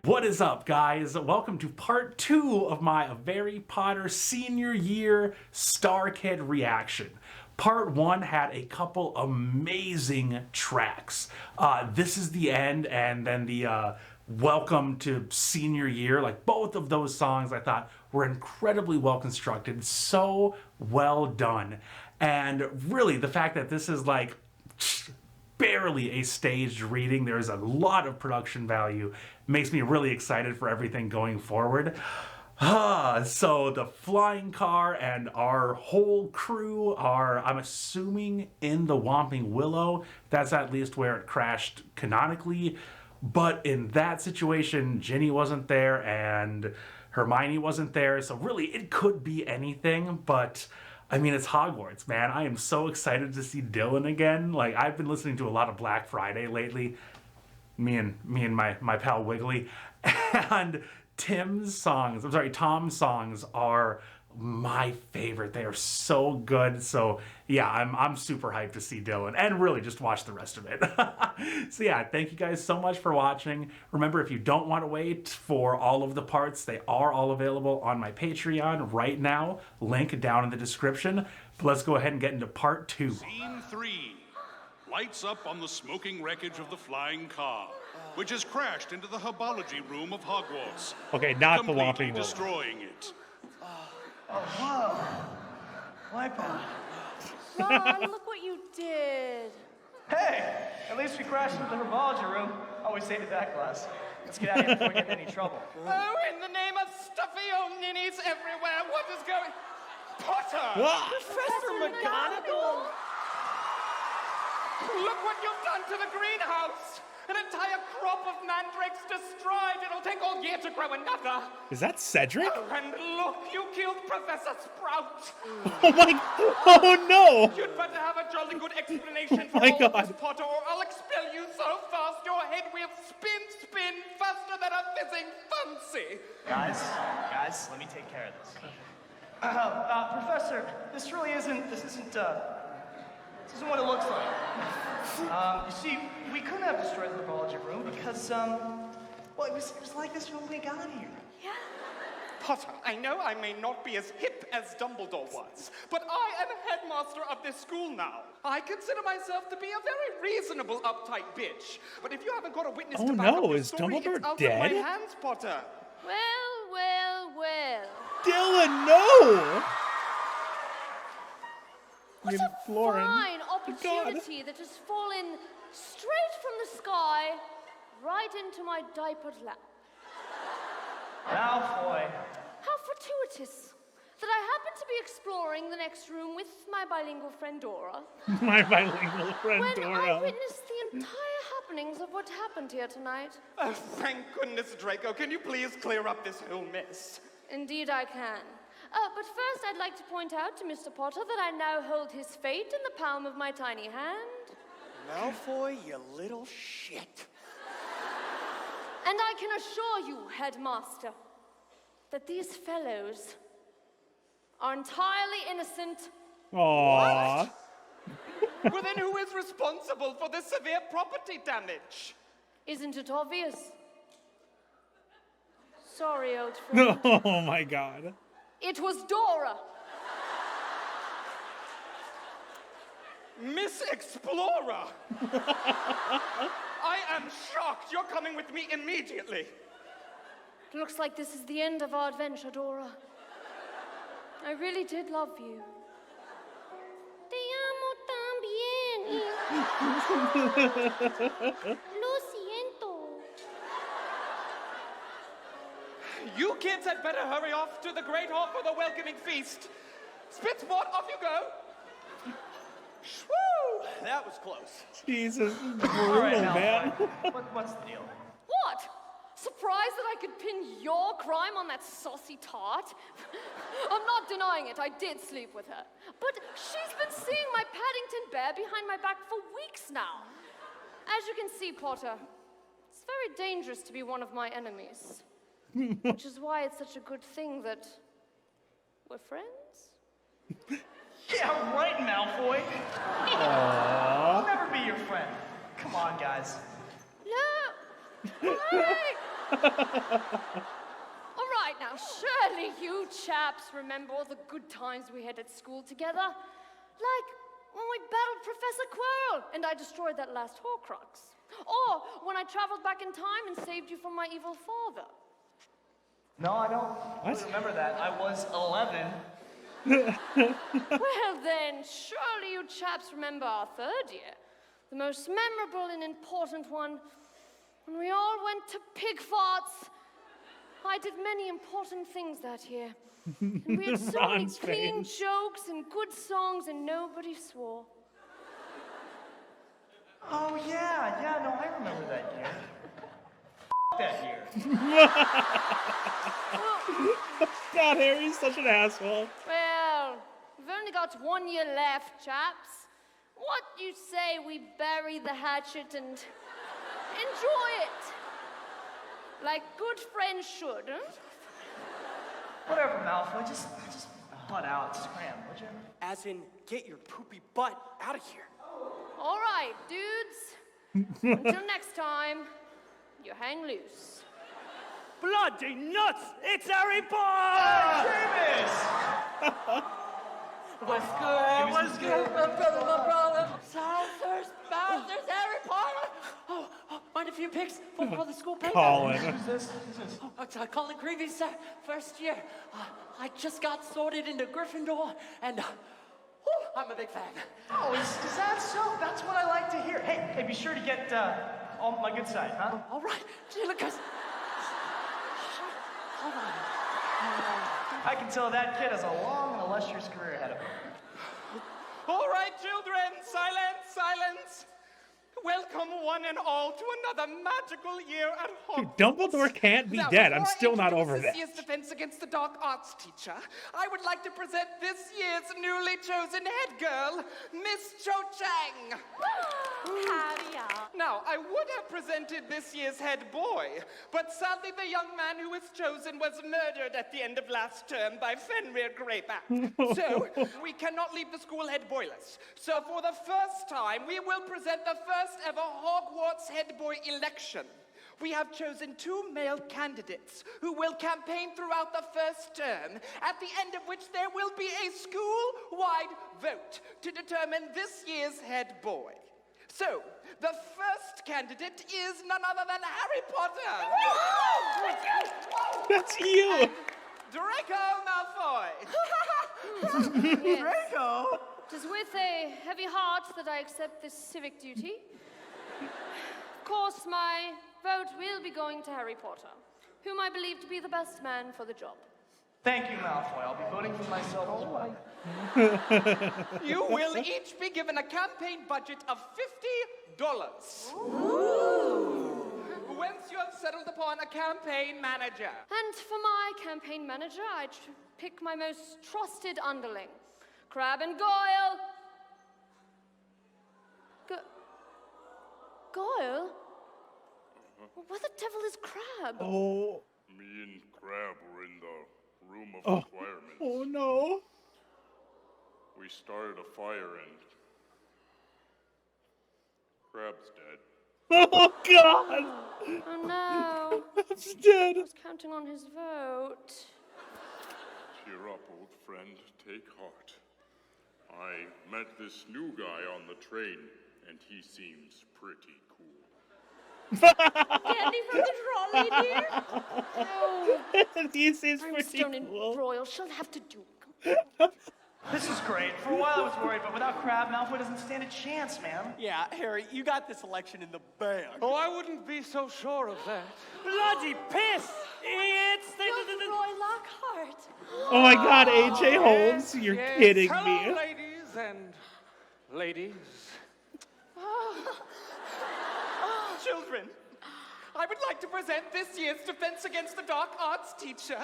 What is up, guys? Welcome to part 2 of my Harry Potter senior year Starkid reaction. Part 1 had a couple amazing tracks. This is the end, and then the welcome to senior year. Like, both of those songs I thought were incredibly well constructed, so well done. And really, the fact that this is like barely a staged reading, there's a lot of production value, makes me really excited for everything going forward. So the flying car and our whole crew are, I'm assuming, in the Whomping Willow. That's at least where it crashed canonically. But in that situation, Ginny wasn't there and Hermione wasn't there, so really it could be anything. But I mean, it's Hogwarts, man. I am so excited to see Dylan again. Like, I've been listening to a lot of Black Friday lately. Me and my pal Wiggly. And Tom's songs are my favorite. They are so good. So yeah, I'm super hyped to see Dylan and really just watch the rest of it. So yeah, thank you guys so much for watching. Remember, if you don't want to wait for all of the parts, they are all available on my Patreon right now. Link down in the description. But let's go ahead and get into part 2. Scene 3. Lights up on the smoking wreckage of the flying car, which has crashed into the herbology room of Hogwarts. Okay, not the completely Whomping Willow. destroying it. Whoa. Wipe out. Ron, look what you did. Hey, at least we crashed into the herbology room. Always hated that class. Let's get out of here before we get in any trouble. Oh, in the name of stuffy old ninnies everywhere, what is going... Potter! Professor McGonagall? Look what you've done to the greenhouse! An entire crop of mandrakes destroyed! It'll take all year to grow another! Is that Cedric? Oh, and look, you killed Professor Sprout! Oh no! You'd better have a jolly good explanation for my all of God. this, Potter, or I'll expel you so fast your head will spin faster than a fizzing fancy! Guys, let me take care of this. Professor, this isn't what it looks like. You see, we couldn't have destroyed the herbology room because, well, it was like this when we got here. Yeah. Potter, I know I may not be as hip as Dumbledore was, but I am headmaster of this school now. I consider myself to be a very reasonable, uptight bitch. But if you haven't got a witness to back up your story, it's out of my hands, Potter. Well. Dylan, no! What a fine opportunity that has fallen straight from the sky right into my diapered lap. Malfoy. How fortuitous that I happen to be exploring the next room with my bilingual friend Dora. My bilingual friend when Dora. I witnessed the entire happenings of what happened here tonight. Oh, thank goodness, Draco. Can you please clear up this whole mess? Indeed I can. But first I'd like to point out to Mr. Potter that I now hold his fate in the palm of my tiny hand. Malfoy, you little shit. And I can assure you, Headmaster, that these fellows are entirely innocent. Aww. Well, then who is responsible for this severe property damage? Isn't it obvious? Sorry, old friend. Oh my god. It was Dora. Miss Explorer! I am shocked. You're coming with me immediately. Looks like this is the end of our adventure, Dora. I really did love you. Te amo también. Lo siento. You kids had better hurry off to the Great Hall for the welcoming feast. Spitzwort, off you go. Woo! That was close. Jesus, All brutal, right, man. Malfoy. What's the deal? What? Surprised that I could pin your crime on that saucy tart? I'm not denying it, I did sleep with her. But she's been seeing my Paddington bear behind my back for weeks now. As you can see, Potter, it's very dangerous to be one of my enemies. Which is why it's such a good thing that we're friends. Yeah, right, Malfoy. I'll never be your friend. Come on, guys. No! Hey! All right, now, surely you chaps remember all the good times we had at school together. Like when we battled Professor Quirrell and I destroyed that last Horcrux. Or when I traveled back in time and saved you from my evil father. No, I don't remember that. I was 11. Well then, surely you chaps remember our third year. The most memorable and important one, when we all went to pig farts. I did many important things that year. And we had so many Ron's clean face. jokes and good songs and nobody swore. Oh, yeah, no, I remember that year. That year. God, Harry's such an asshole. Well, we've only got 1 year left, chaps. What do you say we bury the hatchet and enjoy it? Like good friends should, huh? Whatever, Malfoy, just butt out, scram, would you? As in, get your poopy butt out of here. All right, dudes. Until next time, you hang loose. Bloody nuts! It's Harry Potter! What's What's good? My brother. Southers, Bowsers, Harry Potter! Oh, mind a few pics for the school paper? Colin. Who's this? Colin Creevy's first year. I just got sorted into Gryffindor, and I'm a big fan. Oh, is that so? That's what I like to hear. Hey, be sure to get on my good side, huh? All right, Lucas. Hold on. I can tell that kid has a long and illustrious career ahead of him. All right, children, silence. Welcome one and all to another magical year at Hogwarts. Dumbledore can't be dead. I'm still not over this that. year's Defense Against the Dark Arts teacher, I would like to present this year's newly chosen head girl, Miss Cho Chang. Howdy, y'all. Now, I would have presented this year's head boy, but sadly the young man who was chosen was murdered at the end of last term by Fenrir Greyback. So, we cannot leave the school head boyless. So, for the first time, we will present the first ever Hogwarts head boy election. We have chosen 2 male candidates who will campaign throughout the first term, at the end of which there will be a school-wide vote to determine this year's head boy. So, the first candidate is none other than Harry Potter. That's you. Draco Malfoy. Draco? It is with a heavy heart that I accept this civic duty. Of course, my vote will be going to Harry Potter, whom I believe to be the best man for the job. Thank you, Malfoy. I'll be voting for myself as well. You will each be given a campaign budget of $50. Once you have settled upon a campaign manager. And for my campaign manager, I pick my most trusted underling, Crab and Goyle. Goyle? What the devil is Crab? Oh. Me and Crab were in the room of requirements. Oh no. We started a fire and Crab's dead. Oh God. Oh no. It's dead. I was counting on his vote. Cheer up, old friend. Take heart. I met this new guy on the train, and he seems pretty cool. Candy from the trolley, dear? No. He seems pretty Brimstone and cool. Broyle, she'll have to do. This is great. For a while I was worried, but without Crab, Malfoy doesn't stand a chance, man. Yeah, Harry, you got this election in the bag. Oh, I wouldn't be so sure of that. Bloody piss! It's Roy Lockhart. Oh my God, AJ Holmes, you're kidding Hello, me. ladies and ladies. Children, I would like to present this year's Defense Against the Dark Arts teacher,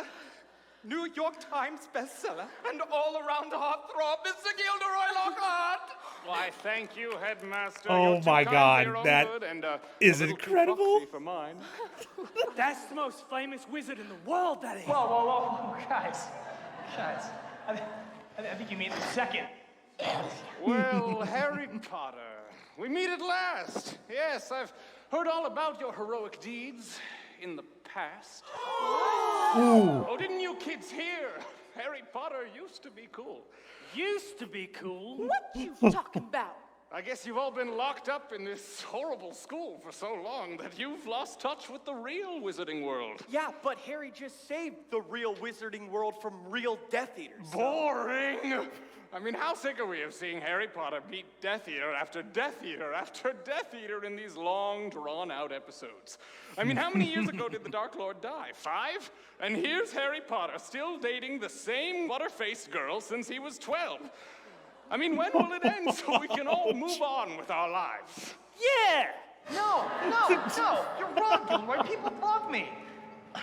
New York Times bestseller, and all-around heartthrob, Mr. Gilderoy Lockhart. Why, thank you, Headmaster. Oh You're too my kind God, for your own that good and, is a little too incredible. foxy for mine. That's the most famous wizard in the world, that is. Whoa, guys. I think you mean the second. Well, Harry Potter, we meet at last. Yes, I've heard all about your heroic deeds in the past. Ooh. Oh, didn't you kids hear? Harry Potter used to be cool. Used to be cool. What you talking about? I guess you've all been locked up in this horrible school for so long that you've lost touch with the real wizarding world. Yeah, but Harry just saved the real wizarding world from real Death Eaters. Boring! I mean, how sick are we of seeing Harry Potter beat Death Eater after Death Eater after Death Eater in these long, drawn-out episodes? I mean, how many years ago did the Dark Lord die? 5? And here's Harry Potter still dating the same butter-faced girl since he was 12. I mean, when will it end so we can all move on with our lives? Yeah! No, you're wrong, Gilroy. People love me.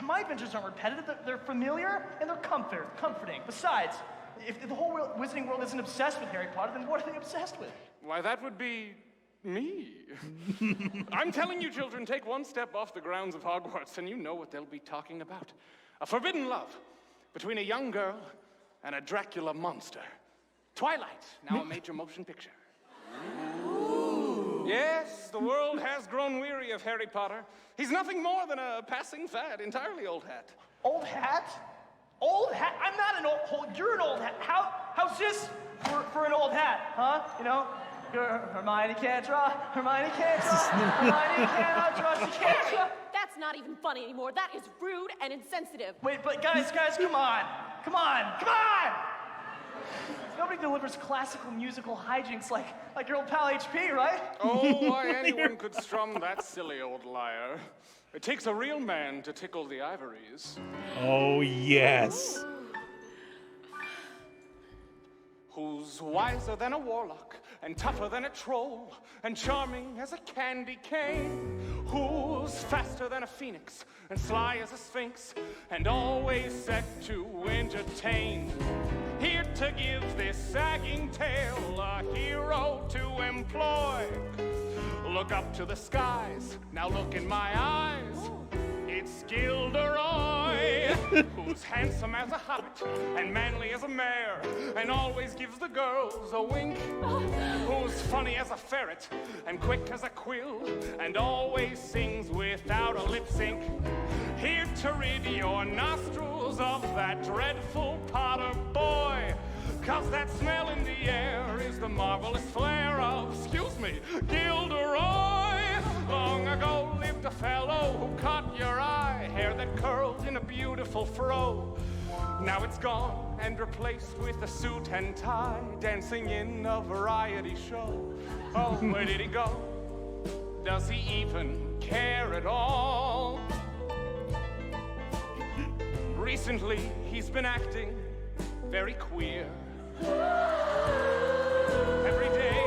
My adventures aren't repetitive, they're familiar, and they're comforting. Besides, if the whole wizarding world isn't obsessed with Harry Potter, then what are they obsessed with? Why, that would be me. I'm telling you, children, take one step off the grounds of Hogwarts and you know what they'll be talking about. A forbidden love between a young girl and a Dracula monster. Twilight, now a major motion picture. Ooh. Yes, the world has grown weary of Harry Potter. He's nothing more than a passing fad, entirely old hat. Old hat? Old hat? I'm not an old, you're an old hat. How's this for an old hat, huh? You know, Hermione can't draw, Hermione can't draw, Hermione cannot draw, she can't draw. That's not even funny anymore. That is rude and insensitive. Wait, but guys, come on. Nobody delivers classical musical hijinks like your old pal HP, right? Oh, why anyone could strum that silly old lyre. It takes a real man to tickle the ivories. Oh, yes. Who's wiser than a warlock, and tougher than a troll, and charming as a candy cane? Who's faster than a phoenix, and sly as a sphinx, and always set to entertain? Here to give this sagging tale a hero to employ. Look up to the skies, now look in my eyes. It's Gilderoy, who's handsome as a hobbit and manly as a mare, and always gives the girls a wink. Who's funny as a ferret and quick as a quill, and always sings without a lip sync. Here to rid your nostrils of that dreadful Potter boy, 'cause that smell in the air is the marvelous flair of, Gilderoy. Long ago lived a fellow who caught your eye, hair that curled in a beautiful fro. Now it's gone and replaced with a suit and tie, dancing in a variety show. Oh, where did he go? Does he even care at all? Recently, he's been acting very queer. Every day,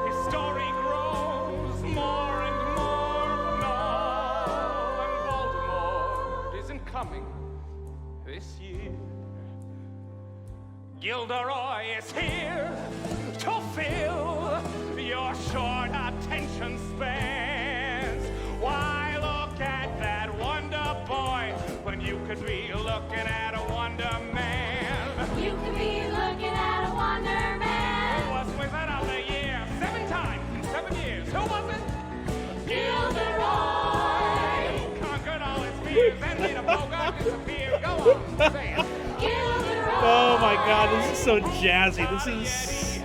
his story grows more and more. No, and Voldemort isn't coming this year. Gilderoy is here to fill your short attention spans. Why look at that wonder boy when you could be looking at a wonder man? You could be looking at a Wonder Man. Who was Wizard of the Year 7 times in 7 years? Who was it? Gilderoy. Who conquered all his fears and made a Bogart disappear? Go on, say it. Gilderoy. Oh my god, this is so jazzy. This is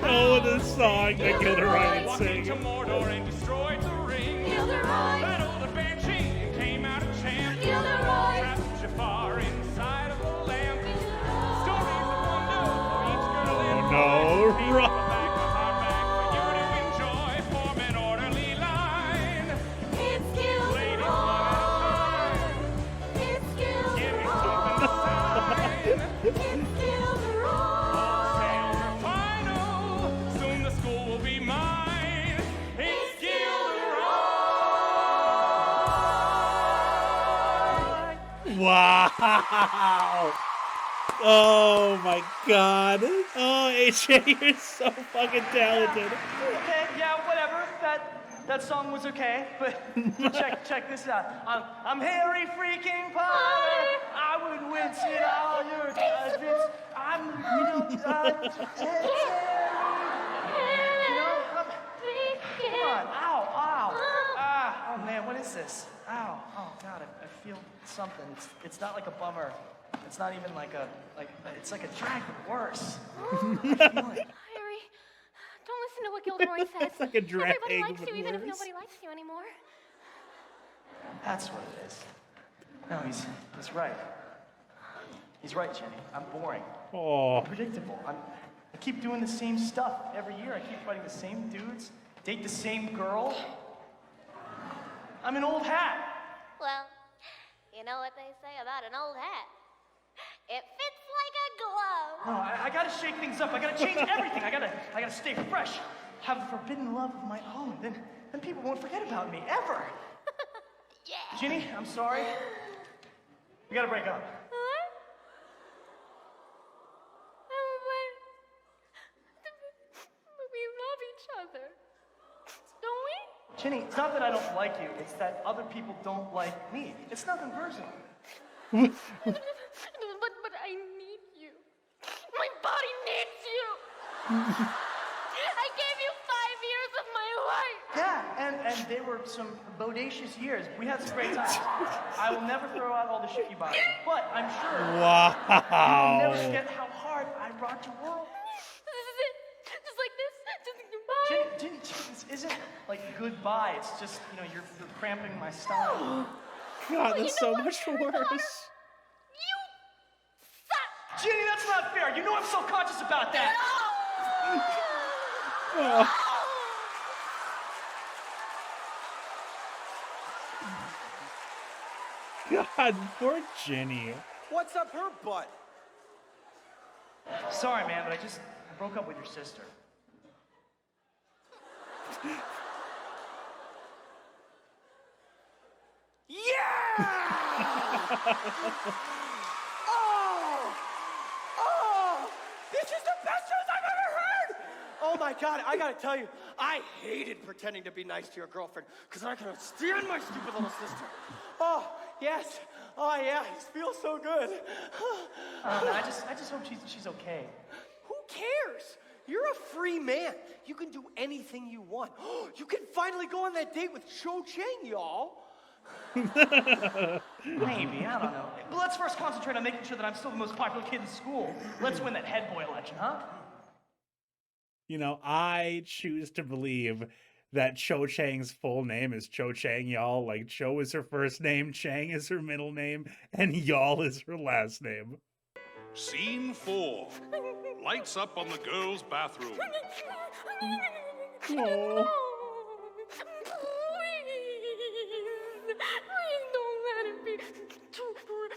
so the song that Gilderoy Walked sings. into Mordor and destroyed the ring. Gilderoy. That old banshee came out a champ. Gilderoy. Trapped Jafar inside of a lamp. Stories of wonder for each girl in No, People right. back a hardback for you to enjoy. Form an orderly line. It's Ladies, one Gilderoy. at a It's time. Give me something to sign. It's Gilderoy. Sales are final. Soon the school will be mine. It's Gilderoy. Wow. Oh my god. Oh, AJ, you're so fucking talented. Okay, yeah, whatever. That song was okay, but check this out. I'm Harry freaking Potter. I would wince in all your judgments. I'm, come on. Ow. Ah, oh man, what is this? Ow. Oh god, I feel something. It's not like a bummer. It's not even like it's like a drag, but worse. I feel it. Harry, don't listen to what Gilderoy says. It's like a drag, Everybody likes but you, even if worse. nobody likes you anymore. That's what it is. No, he's right. He's right, Jenny. I'm boring. Oh, Predictable. I keep doing the same stuff every year. I keep fighting the same dudes, date the same girl. I'm an old hat. Well, you know what they say about an old hat. It fits like a glove. No, I gotta shake things up. I gotta change everything. I gotta stay fresh. Have a forbidden love of my own. Then people won't forget about me, ever. Yeah. Ginny, I'm sorry. We gotta break up. What? But we love each other. Don't we? Ginny, it's not that I don't like you. It's that other people don't like me. It's nothing personal. But I need you. My body needs you. I gave you 5 years of my life. Yeah, and they were some bodacious years. We had some great times. I will never throw out all the shit you bought me, but I'm sure you will never wow. forget how hard I rocked your world. This is it. Just like this. Just goodbye. Ginny, this isn't like goodbye. It's just, you're cramping my style. God, that's so much worse. You suck. Ginny, that's not fair. You know I'm self-conscious about that. Oh. God, poor Jenny. What's up her butt? Sorry, man, but I broke up with your sister. Yeah! This is the best news I've ever heard! Oh my God, I gotta tell you, I hated pretending to be nice to your girlfriend because I couldn't stand my stupid little sister. Oh, yes. Oh, yeah, it feels so good. I just hope she's okay. Who cares? You're a free man. You can do anything you want. You can finally go on that date with Cho Chang, y'all. Maybe, I don't know. But let's first concentrate on making sure that I'm still the most popular kid in school. Let's win that head boy election, huh? I choose to believe that Cho Chang's full name is Cho Chang, y'all. Like, Cho is her first name, Chang is her middle name, and y'all is her last name. Scene 4. Lights up on the girls' bathroom. Oh. Please don't let it be too real.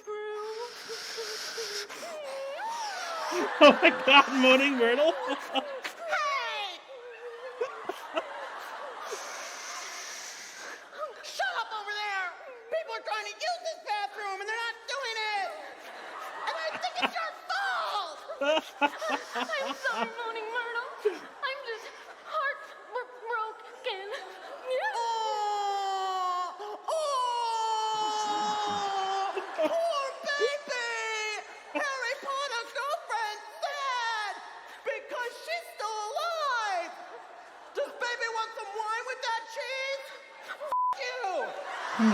Oh my God, Moaning Myrtle. Shut up over there! People are trying to use this bathroom and they're not doing it! And I think it's your fault! I'm sorry, Moaning Myrtle. I'm just heartbroken. Poor baby! Harry Potter's girlfriend's sad because she's still alive! Does baby want some wine with that cheese? You!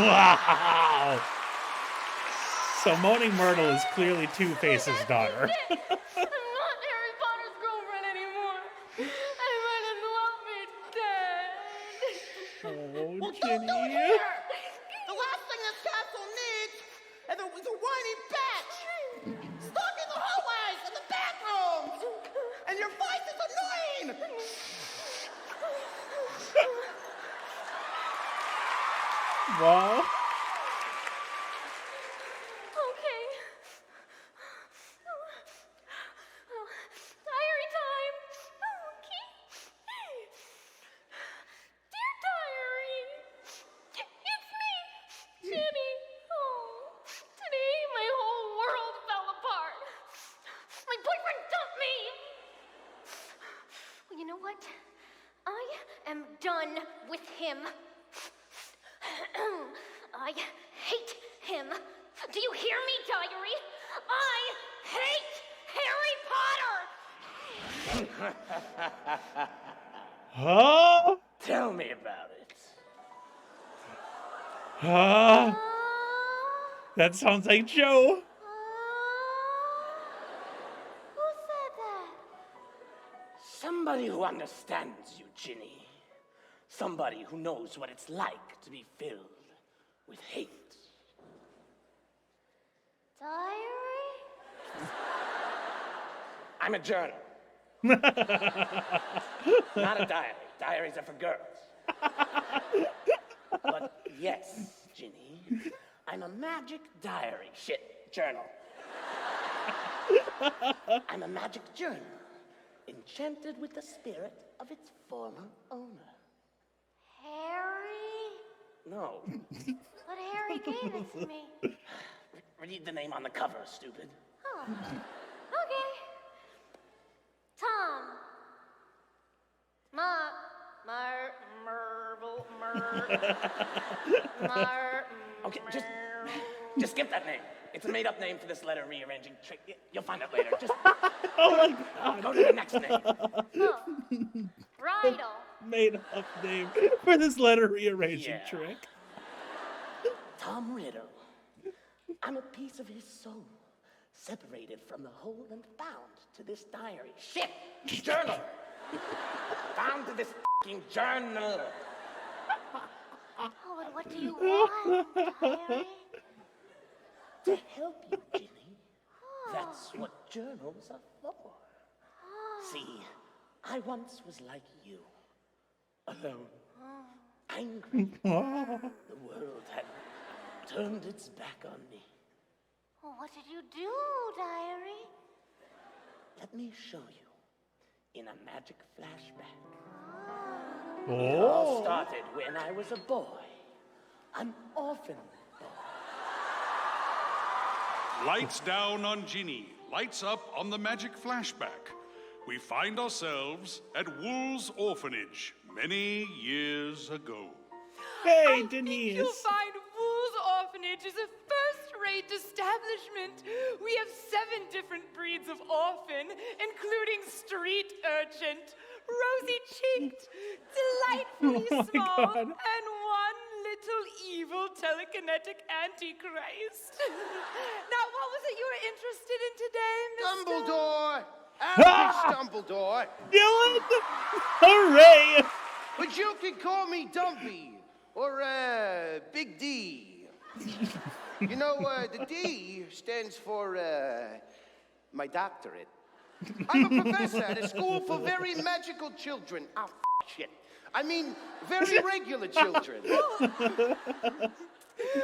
Wow. So Moaning Myrtle is clearly Two-Face's daughter. I'm not Harry Potter's girlfriend anymore. I might as well be dead. Oh, Well, Jenny. don't do it here! The last thing this castle needs is a whiny batch! Stalking the hallways and the bathrooms! And your voice is annoying! Wow. Okay. Diary time. Okay. Dear diary, it's me, Jenny. Oh, today my whole world fell apart. My boyfriend dumped me. Well, you know what? I am done with him. I hate him. Do you hear me, diary? I hate Harry Potter! Huh? Tell me about it. Huh? That sounds like Joe. Who said that? Somebody who understands you, Ginny. Somebody who knows what it's like to be filled with hate. Diary? I'm a journal. Not a diary. Diaries are for girls. But yes, Ginny, I'm a magic diary. Shit, journal. I'm a magic journal, enchanted with the spirit of its former owner. Harry? No. But Harry gave it to me. Read the name on the cover, stupid. Oh, okay. Tom. Okay, just skip that name. It's a made-up name for this letter rearranging trick. You'll find it later. Just Oh my God. go to the next name. Oh, Bridal. Made up name for this letter rearranging Yeah. trick. Tom Riddle. I'm a piece of his soul, separated from the whole and bound to this diary. Shit! Journal! Bound to this f***ing journal. Oh, and what do you want, Diary? To help you, Ginny. That's what journals are for. See, I once was like you. Alone. Angry. The world had turned its back on me. Well, what did you do, Diary? Let me show you in a magic flashback. Oh. It all started when I was a boy. An orphan boy. Lights down on Ginny, lights up on the magic flashback. We find ourselves at Wool's Orphanage many years ago. Hey, I Denise. think you'll find Wool's Orphanage is a first-rate establishment. We have 7 different breeds of orphan, including street urchin, rosy-cheeked, delightfully small, God. and one little evil telekinetic antichrist. Now, what was it you were interested in today, Mr. Dumbledore! Albus Dumbledore! Dylan! Hooray! But you can call me Dumpy, or, Big D. You know, the D stands for, my doctorate. I'm a professor at a school for very magical children. Oh, shit. I mean, very regular children.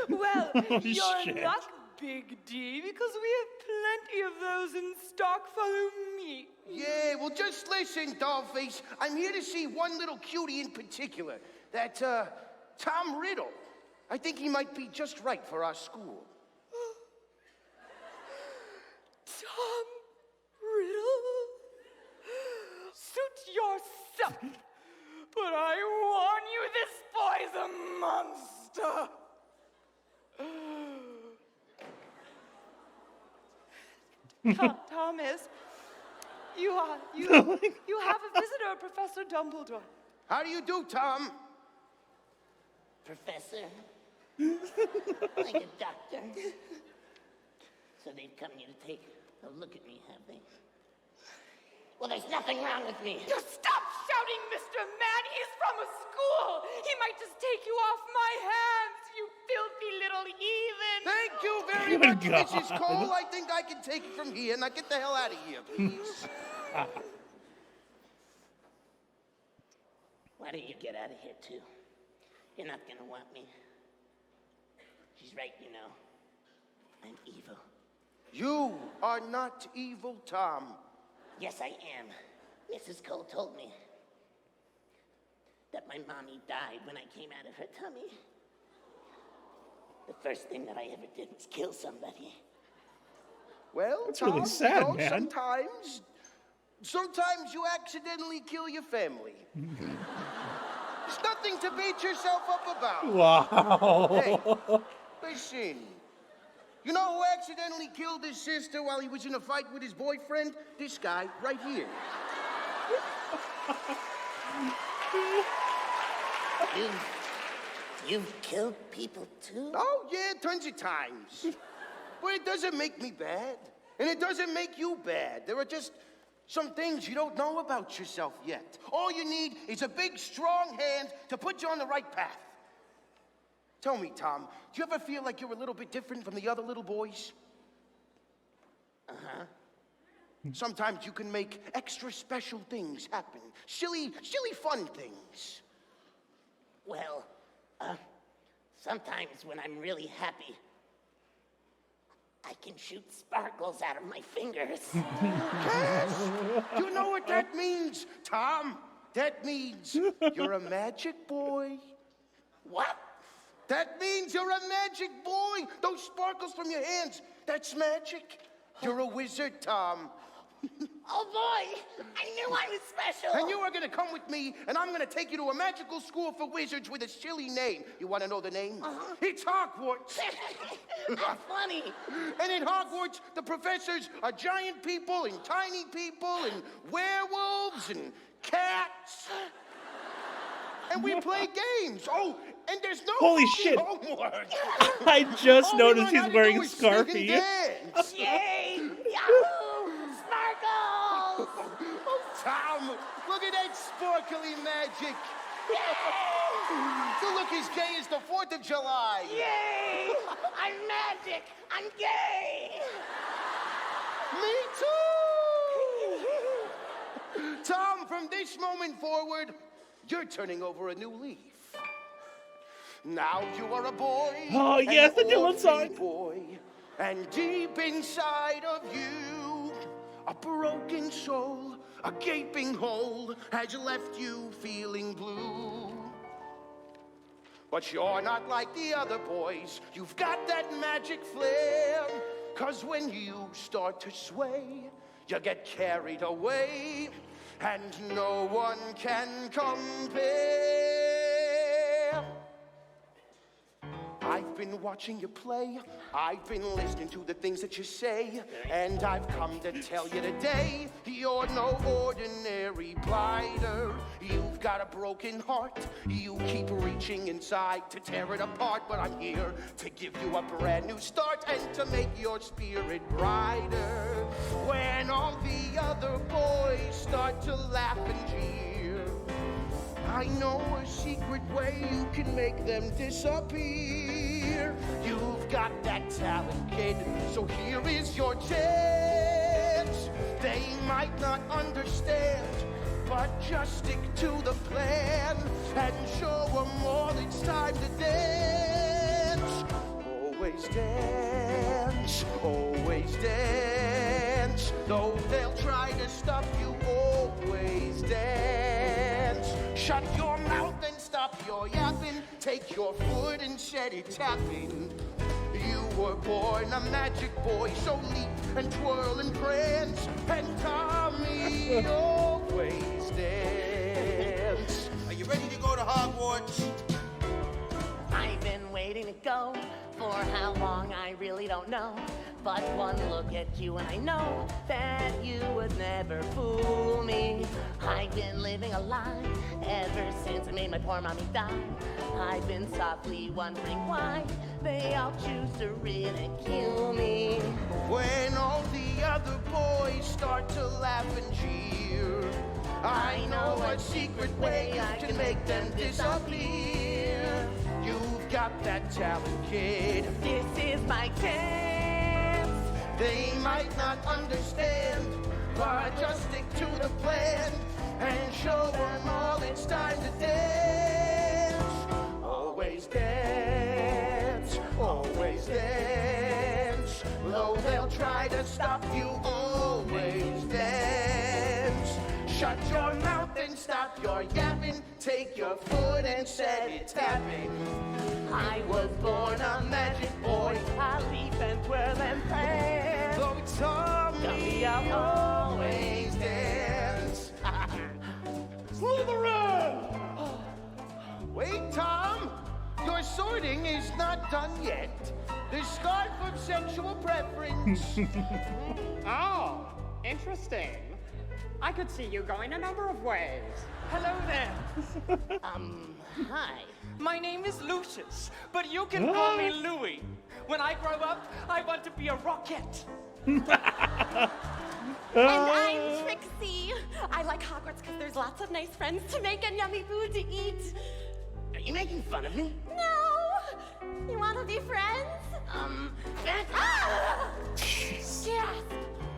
Well, you're shit. not Big D, because we have plenty of those in stock. Follow me. Yeah, well, just listen, Dollface. I'm here to see one little cutie in particular. That, Tom Riddle. I think he might be just right for our school. Tom Riddle? Suit yourself. But I warn you, this boy's a monster. Thomas, you have a visitor, Professor Dumbledore. How do you do, Tom? Professor. Like a doctor. So they've come here to take a look at me, have they? Well, there's nothing wrong with me. You stop shouting, Mr. Man. He's from a school. He might just take you off my hands, you filthy little heathen. Thank you very Good much, God. Mrs. Cole. I think I can take it from here. Now get the hell out of here, please. Why don't you get out of here, too? You're not gonna want me. She's right, you know. I'm evil. You are not evil, Tom. Yes, I am. Mrs. Cole told me that my mommy died when I came out of her tummy. The first thing that I ever did was kill somebody. Well, That's Tom, really sad, you know, man. sometimes you accidentally kill your family. There's nothing to beat yourself up about. Wow. Hey, listen. You know who accidentally killed his sister while he was in a fight with his boyfriend? This guy right here. You've killed people too? Oh, yeah, tons of times. But it doesn't make me bad. And it doesn't make you bad. There are just some things you don't know about yourself yet. All you need is a big, strong hand to put you on the right path. Tell me, Tom, do you ever feel like you're a little bit different from the other little boys? Uh-huh. Sometimes you can make extra special things happen. Silly, fun things. Well, sometimes when I'm really happy, I can shoot sparkles out of my fingers. Yes! You know what that means, Tom? That means you're a magic boy. What? That means you're a magic boy. Those sparkles from your hands, that's magic. You're a wizard, Tom. Oh boy, I knew I was special. And you are gonna come with me, and I'm gonna take you to a magical school for wizards with a silly name. You wanna know the name? Uh-huh. It's Hogwarts. That's funny. And in Hogwarts, the professors are giant people and tiny people and werewolves and cats. And we play games. Oh, and there's no Holy shit. homework. I just All we noticed learn he's how to wearing do is sing and Scarfy. dance. Yay! Yahoo! Sparkles! Oh, Tom, look at that sparkly magic. You look as gay as the 4th of July. Yay! I'm magic! I'm gay! Me too! Tom, from this moment forward, you're turning over a new leaf. Now you are a boy. Oh, yes, the an Dylan orphan song. boy. And deep inside of you, a broken soul, a gaping hole has left you feeling blue. But you're not like the other boys. You've got that magic flair. 'Cause when you start to sway, you get carried away, and no one can compare. I've been watching you play. I've been listening to the things that you say. And I've come to tell you today, you're no ordinary blighter. You've got a broken heart. You keep reaching inside to tear it apart. But I'm here to give you a brand new start and to make your spirit brighter. When all the other boys start to laugh and jeer, I know a secret way you can make them disappear. You've got that talent, kid, so here is your chance. They might not understand, but just stick to the plan and show them all it's time to dance. Always dance, always dance. Though they'll try to stop you, always dance. Shut your mouth and stop your yapping. Take your foot and set it tapping. You were born a magic boy, so leap and twirl and prance. And Tommy always dance. Are you ready to go to Hogwarts? I've been waiting to go for how long I really don't know. But one look at you and I know that you would never fool me. I've been living a lie ever since I made my poor mommy die. I've been softly wondering why they all choose to ridicule me. When all the other boys start to laugh and jeer, I know a secret way I can make them disappear. You've got that talent, kid. This is my chance. They might not understand, but just stick to the plan and show them all it's time to dance. Always dance, always dance. Though they'll try to stop you, always dance. Shut your mouth and stop your yapping. Take your foot and set it tapping. I was born a magic boy. I leap and twirl and prance. Though Tommy I'll always dance. Slytherin! Wait, Tom. Your sorting is not done yet. The scarf of sexual preference. Oh, interesting. I could see you going a number of ways. Hello there. Hi. My name is Lucius, but you can call me Louie. When I grow up, I want to be a rocket. And I'm Trixie. I like Hogwarts because there's lots of nice friends to make and yummy food to eat. Are you making fun of me? No! You want to be friends? Yes!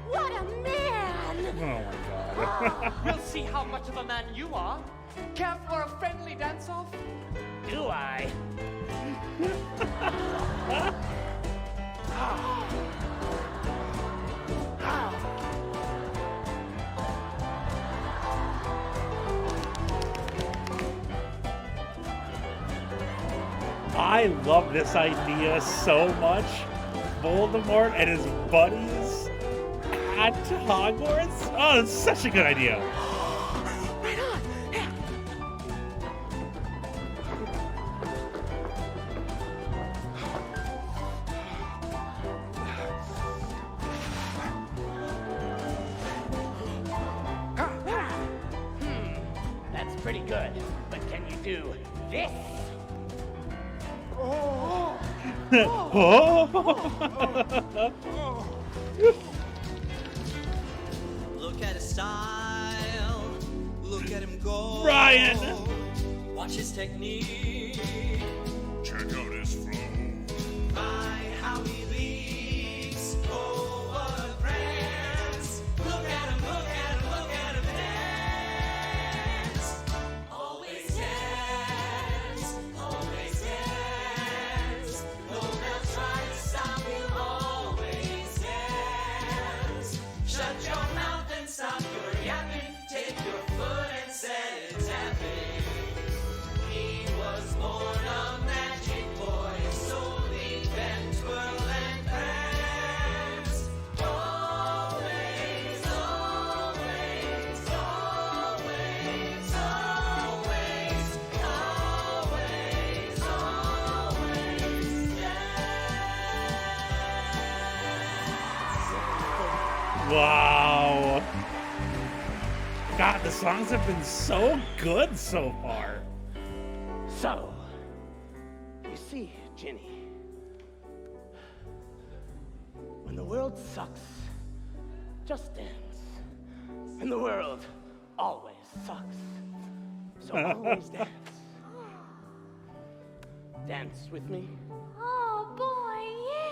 What a man! Oh my god. We'll see how much of a man you are. Care for a friendly dance-off? Do I? I love this idea so much. Voldemort and his buddies at Hogwarts. Oh, it's such a good idea. Right on! Yeah. That's pretty good. But can you do this? Look at his style, look at him go. Ryan! Watch his technique, Check out his flow. by how he leaps over the prance. Look at him, look at him, look at him dance. Always dance, always dance. No, they'll try to stop you, always dance. Shut your mouth and stop your yapping. Take your foot and set it tapping. He was born a magic boy, so he can twirl and prance. Always, always, always, always, always, always Wow. God, the songs have been so good so far. So, you see, Ginny, when the world sucks, just dance. And the world always sucks. So always dance. Dance with me. Oh boy, yeah.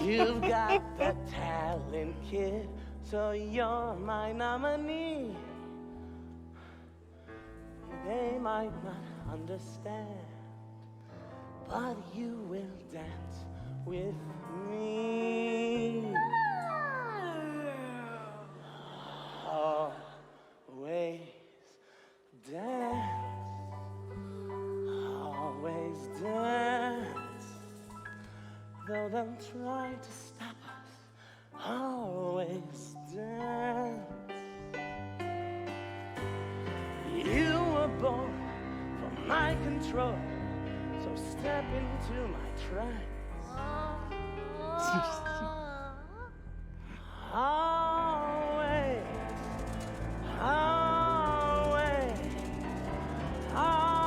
You've got the talent, kid, so you're my nominee. They might not understand, but you will dance with me. Always dance. Always dance. Though they'll try to stop us, always dance. You were born for my control, so step into my trance. Always, always, always.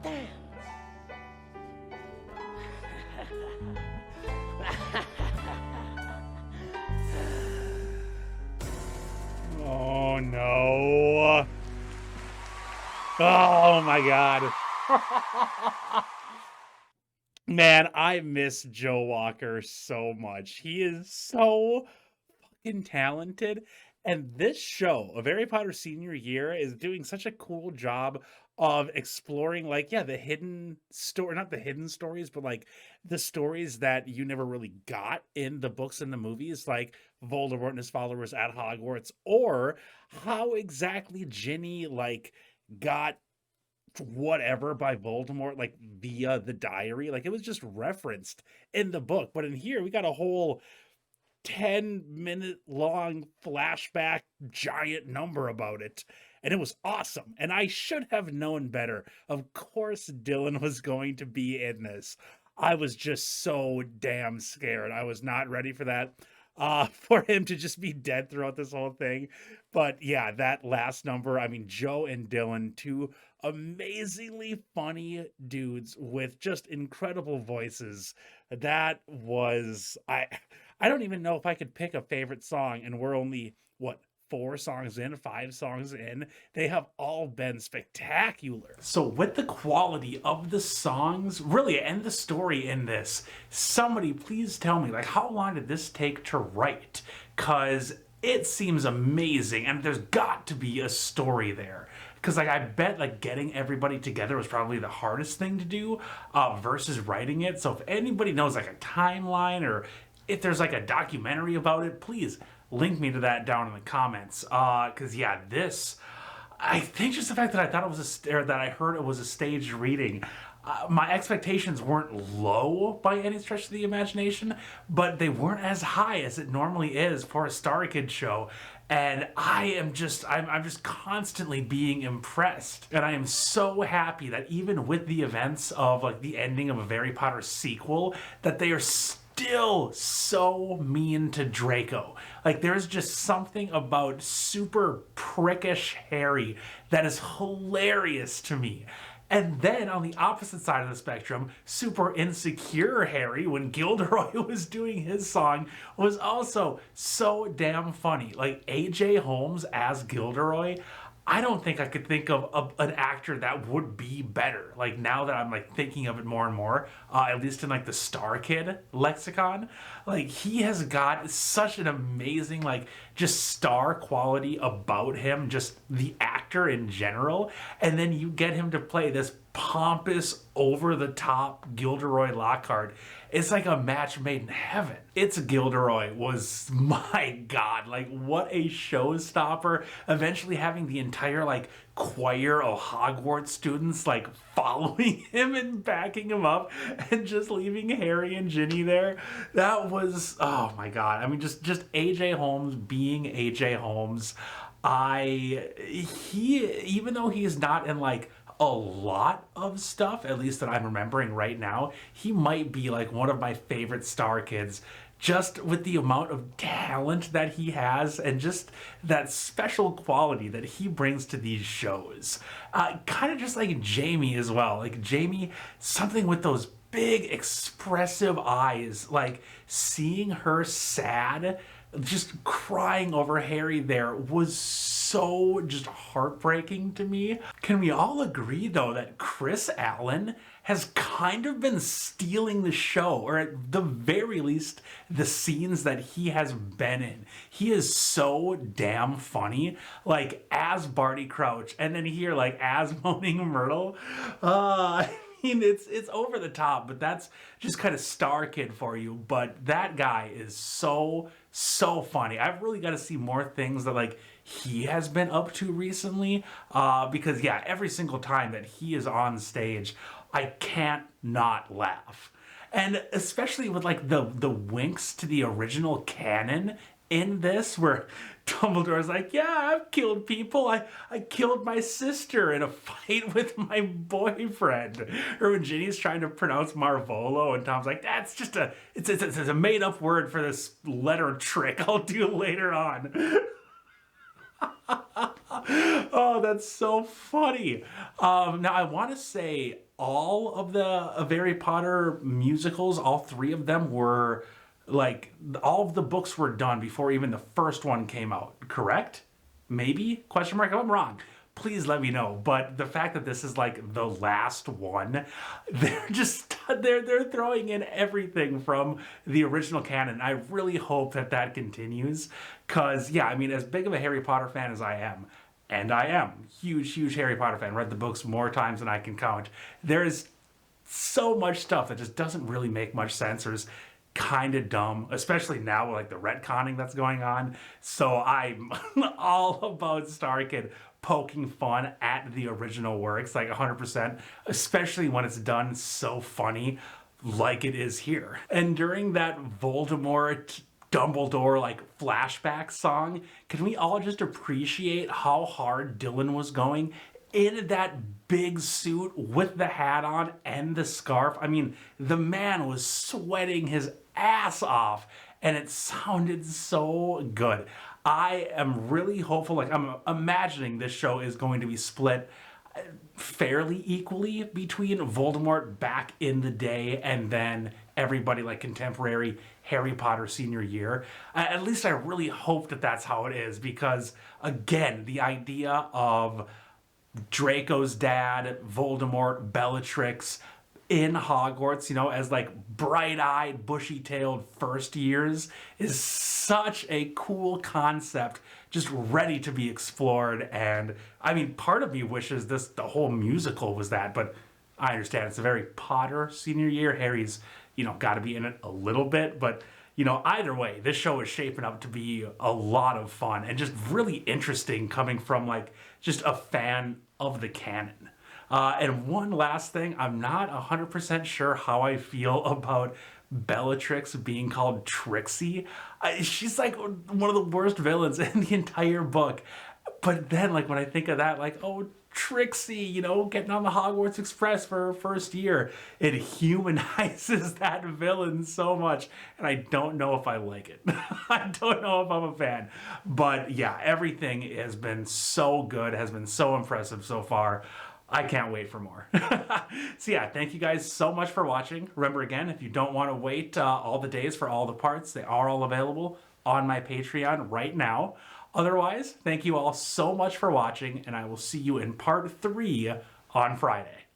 Dance. Oh no. Oh my god. Man, I miss Joe Walker so much. He is so fucking talented. And this show, A Harry Potter Senior Year, is doing such a cool job of exploring, like, yeah, the hidden story, not the hidden stories, but like the stories that you never really got in the books and the movies, like Voldemort and his followers at Hogwarts, or how exactly Ginny, like, got whatever by Voldemort, like via the diary. Like, it was just referenced in the book, but in here we got a whole 10-minute long flashback giant number about it, and it was awesome. And I should have known better. Of course Dylan was going to be in this. I was just so damn scared. I was not ready for that. For him to just be dead throughout this whole thing. But yeah, that last number, I mean, Joe and Dylan, two amazingly funny dudes with just incredible voices. That was I don't even know if I could pick a favorite song, and we're only what 4 songs in, 5 songs in. They have all been spectacular. So with the quality of the songs, really, and the story in this, somebody please tell me, like, how long did this take to write? Because it seems amazing, and there's got to be a story there. Because, like, I bet, like, getting everybody together was probably the hardest thing to do versus writing it. So if anybody knows, like, a timeline or if there's, like, a documentary about it, please link me to that down in the comments. Because, yeah, this, I think just the fact that I thought it was or that I heard it was a staged reading, my expectations weren't low by any stretch of the imagination, but they weren't as high as it normally is for a Starkid show. And I'm just constantly being impressed. And I am so happy that even with the events of like the ending of a Harry Potter sequel, that they are still so mean to Draco. Like, there's just something about super prickish Harry that is hilarious to me. And then on the opposite side of the spectrum, super insecure Harry, when Gilderoy was doing his song, was also so damn funny. Like, A.J. Holmes as Gilderoy, I don't think I could think of an actor that would be better. Like, now that I'm like thinking of it more and more, at least in like the Starkid lexicon, like, he has got such an amazing, like, just star quality about him, just the actor in general. And then you get him to play this pompous, over-the-top Gilderoy Lockhart. It's like a match made in heaven. It's Gilderoy was, my God, like, what a showstopper. Eventually having the entire, like, choir of Hogwarts students, like, following him and backing him up and just leaving Harry and Ginny there. That was, oh my God. I mean, just A.J. Holmes being A.J. Holmes. Even though he's not in, like, a lot of stuff, at least that I'm remembering right now, he might be like one of my favorite Starkids, just with the amount of talent that he has and just that special quality that he brings to these shows. Kind of just like Jamie as well. Like, Jamie, something with those big expressive eyes, like seeing her sad, just crying over Harry there was so just heartbreaking to me. Can we all agree though that Chris Allen has kind of been stealing the show, or at the very least the scenes that he has been in? He is so damn funny, like as Barty Crouch, and then here like as Moaning Myrtle. I mean, it's over the top, but that's just kind of Starkid for you. But that guy is so funny. I've really got to see more things that like he has been up to recently, because yeah, every single time that he is on stage, I can't not laugh. And especially with like the winks to the original canon in this, where Dumbledore's like, yeah, I've killed people. I killed my sister in a fight with my boyfriend. Or when Ginny's trying to pronounce Marvolo, and Tom's like, that's just it's a made up word for this letter trick I'll do later on. Oh, that's so funny. Now I want to say all of the Harry Potter musicals, all 3 of them were like, all of the books were done before even the first one came out, correct? Maybe? Question mark. If I'm wrong, please let me know. But the fact that this is like the last one, they're throwing in everything from the original canon. I really hope that continues, because yeah, I mean, as big of a Harry Potter fan as I am, and I am huge Harry Potter fan, read the books more times than I can count, there's so much stuff that just doesn't really make much sense, or is kind of dumb, especially now with like the retconning that's going on. So I'm all about Starkid poking fun at the original works, like 100%, especially when it's done so funny like it is here. And during that Voldemort Dumbledore like flashback song, can we all just appreciate how hard Dylan was going? in that big suit with the hat on and the scarf. I mean, the man was sweating his ass off and it sounded so good. I am really hopeful, like I'm imagining this show is going to be split fairly equally between Voldemort back in the day and then everybody like contemporary Harry Potter senior year. At least I really hope that that's how it is, because again, the idea of Draco's dad, Voldemort, Bellatrix in Hogwarts, you know, as like bright-eyed, bushy-tailed first years is such a cool concept, just ready to be explored. And I mean, part of me wishes the whole musical was that, but I understand it's a very Potter senior year. Harry's, you know, got to be in it a little bit, but you know, either way, this show is shaping up to be a lot of fun and just really interesting coming from like just a fan of the canon. And one last thing, I'm not 100% sure how I feel about Bellatrix being called Trixie. She's like one of the worst villains in the entire book. But then like when I think of that, like, oh, Trixie, you know, getting on the Hogwarts Express for her first year, it humanizes that villain so much. And I don't know if I like it. I don't know if I'm a fan. But yeah, everything has been so good, has been so impressive so far. I can't wait for more. So yeah, thank you guys so much for watching. Remember again, if you don't want to wait all the days for all the parts, they are all available on my Patreon right now. Otherwise, thank you all so much for watching, and I will see you in part 3 on Friday.